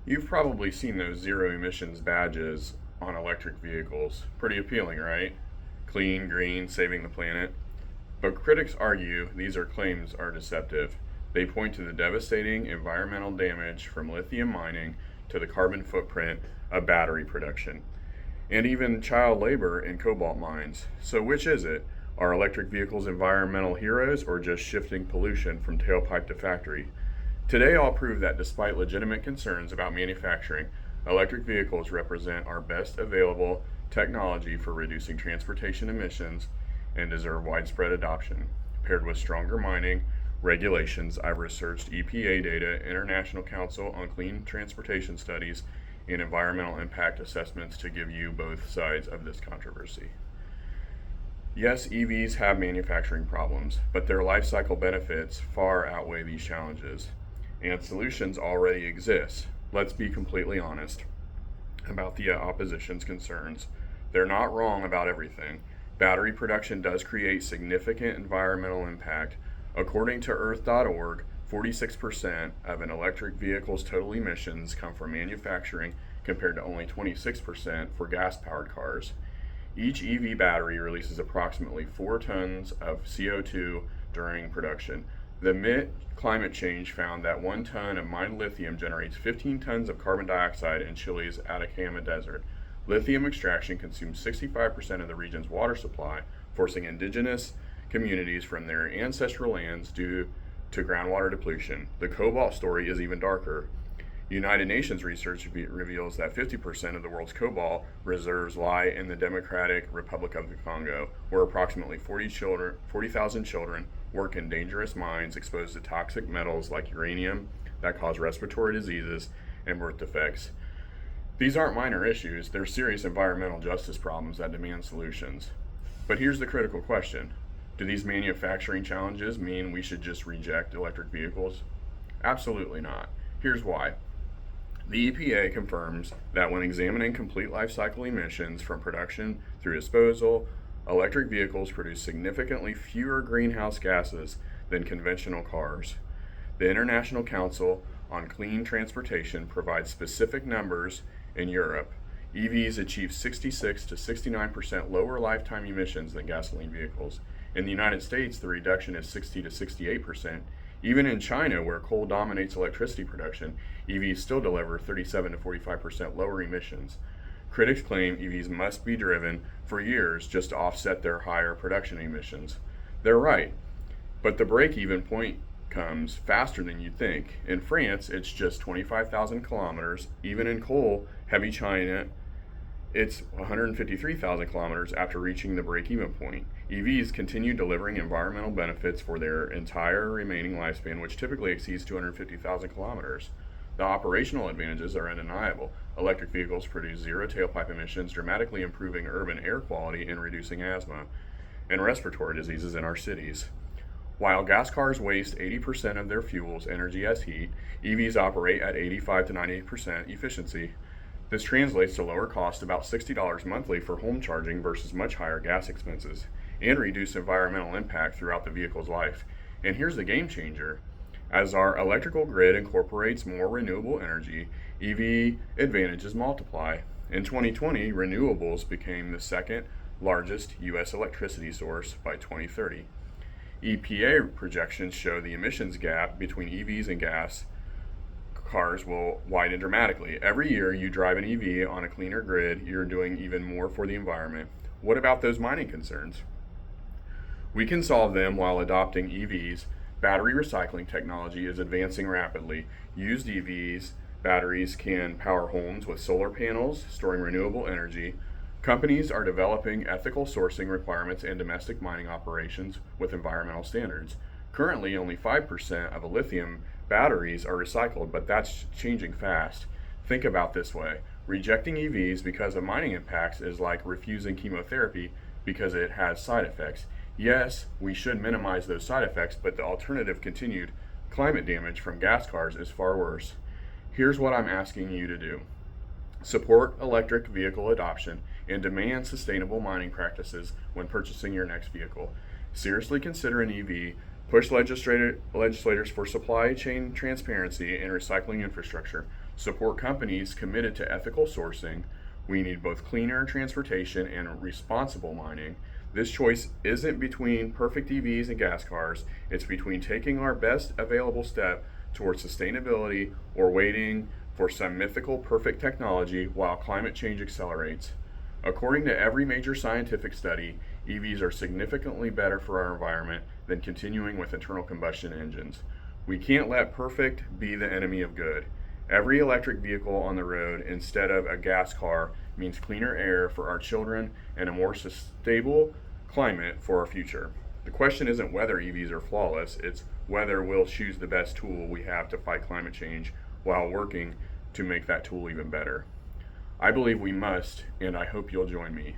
You've probably seen those zero emissions badges on electric vehicles. Pretty appealing, right? Clean, green, saving the planet. But critics argue these claims are deceptive. They point to the devastating environmental damage from lithium mining to the carbon footprint of battery production, and even child labor in cobalt mines. So, which is it? Are electric vehicles environmental heroes or just shifting pollution from tailpipe to factory? Today, I'll prove that despite legitimate concerns about manufacturing, electric vehicles represent our best available technology for reducing transportation emissions and deserve widespread adoption. Paired with stronger mining regulations, I've researched EPA data, International Council on Clean Transportation Studies, and environmental impact assessments to give you both sides of this controversy. Yes, EVs have manufacturing problems, but their life cycle benefits far outweigh these challenges, and solutions already exist. Let's be completely honest about the opposition's concerns. They're not wrong about everything. Battery production does create significant environmental impact. According to Earth.org, 46% of an electric vehicle's total emissions come from manufacturing compared to only 26% for gas-powered cars. Each EV battery releases approximately 4 tons of CO2 during production. The MIT Climate Change found that 1 ton of mined lithium generates 15 tons of carbon dioxide in Chile's Atacama Desert. Lithium extraction consumes 65% of the region's water supply, forcing indigenous communities from their ancestral lands due to groundwater depletion. The cobalt story is even darker. United Nations research reveals that 50% of the world's cobalt reserves lie in the Democratic Republic of the Congo, where approximately 40,000 children work in dangerous mines exposed to toxic metals like uranium that cause respiratory diseases and birth defects. These aren't minor issues, they're serious environmental justice problems that demand solutions. But here's the critical question. Do these manufacturing challenges mean we should just reject electric vehicles? Absolutely not. Here's why. The EPA confirms that when examining complete life cycle emissions from production through disposal, electric vehicles produce significantly fewer greenhouse gases than conventional cars. The International Council on Clean Transportation provides specific numbers in Europe. EVs achieve 66 to 69% lower lifetime emissions than gasoline vehicles. In the United States, the reduction is 60 to 68%. Even in China, where coal dominates electricity production, EVs still deliver 37 to 45% lower emissions. Critics claim EVs must be driven for years just to offset their higher production emissions. They're right, but the break-even point comes faster than you'd think. In France, it's just 25,000 kilometers. Even in coal-heavy China, it's 153,000 kilometers after reaching the break-even point. EVs continue delivering environmental benefits for their entire remaining lifespan, which typically exceeds 250,000 kilometers. The operational advantages are undeniable. Electric vehicles produce zero tailpipe emissions, dramatically improving urban air quality and reducing asthma and respiratory diseases in our cities. While gas cars waste 80% of their fuel's energy as heat, EVs operate at 85 to 98% efficiency. This translates to lower cost, about $60 monthly for home charging versus much higher gas expenses, and reduce environmental impact throughout the vehicle's life. And here's the game changer. As our electrical grid incorporates more renewable energy, EV advantages multiply. In 2020, renewables became the second largest U.S. electricity source by 2030. EPA projections show the emissions gap between EVs and gas cars will widen dramatically. Every year you drive an EV on a cleaner grid, you're doing even more for the environment. What about those mining concerns? We can solve them while adopting EVs. Battery recycling technology is advancing rapidly. Used EVs batteries can power homes with solar panels, storing renewable energy. Companies are developing ethical sourcing requirements and domestic mining operations with environmental standards. Currently, only 5% of a lithium batteries are recycled, but that's changing fast. Think about this way. Rejecting EVs because of mining impacts is like refusing chemotherapy because it has side effects. Yes, we should minimize those side effects, but the alternative, continued climate damage from gas cars, is far worse. Here's what I'm asking you to do. Support electric vehicle adoption and demand sustainable mining practices when purchasing your next vehicle. Seriously consider an EV Push legislators for supply chain transparency and recycling infrastructure. Support companies committed to ethical sourcing. We need both cleaner transportation and responsible mining. This choice isn't between perfect EVs and gas cars, it's between taking our best available step towards sustainability or waiting for some mythical perfect technology while climate change accelerates. According to every major scientific study, EVs are significantly better for our environment than continuing with internal combustion engines. We can't let perfect be the enemy of good. Every electric vehicle on the road instead of a gas car means cleaner air for our children and a more stable climate for our future. The question isn't whether EVs are flawless, it's whether we'll choose the best tool we have to fight climate change while working to make that tool even better. I believe we must, and I hope you'll join me.